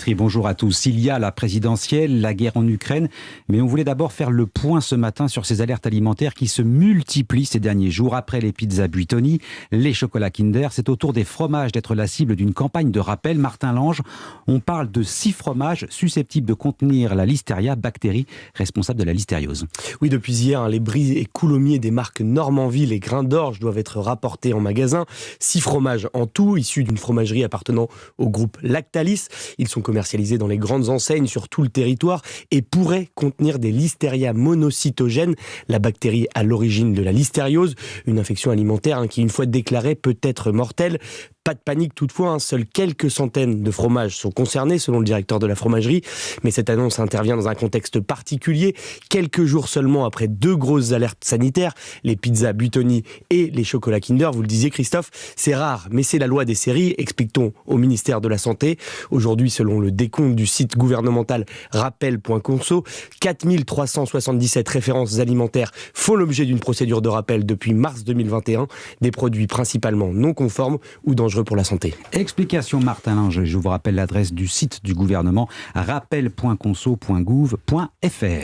Dimitri, bonjour à tous. Il y a la présidentielle, la guerre en Ukraine, mais on voulait d'abord faire le point ce matin sur ces alertes alimentaires qui se multiplient ces derniers jours. Après les pizzas Buitoni, les chocolats Kinder, c'est au tour des fromages d'être la cible d'une campagne de rappel. Martin Lange, on parle de 6 fromages susceptibles de contenir la listeria, bactérie responsable de la listériose. Oui, depuis hier, les bris et coulommiers des marques Normandville et Grain d'Orge doivent être rapportés en magasin. 6 fromages en tout, issus d'une fromagerie appartenant au groupe Lactalis. Ils sont commercialisés dans les grandes enseignes sur tout le territoire et pourraient contenir des listeria monocytogènes, la bactérie à l'origine de la listériose, une infection alimentaire qui, une fois déclarée, peut être mortelle. Pas de panique toutefois, seules quelques centaines de fromages sont concernés selon le directeur de la fromagerie. Mais cette annonce intervient dans un contexte particulier, quelques jours seulement après 2 grosses alertes sanitaires, les pizzas Buitoni et les chocolats Kinder. Vous le disiez Christophe, c'est rare, mais c'est la loi des séries, explique-t-on au ministère de la Santé. Aujourd'hui, selon le décompte du site gouvernemental rappel.conso, 4377 références alimentaires font l'objet d'une procédure de rappel depuis mars 2021, des produits principalement non conformes ou dangereux pour la santé. Explication Martin Lange, je vous rappelle l'adresse du site du gouvernement rappel.conso.gouv.fr.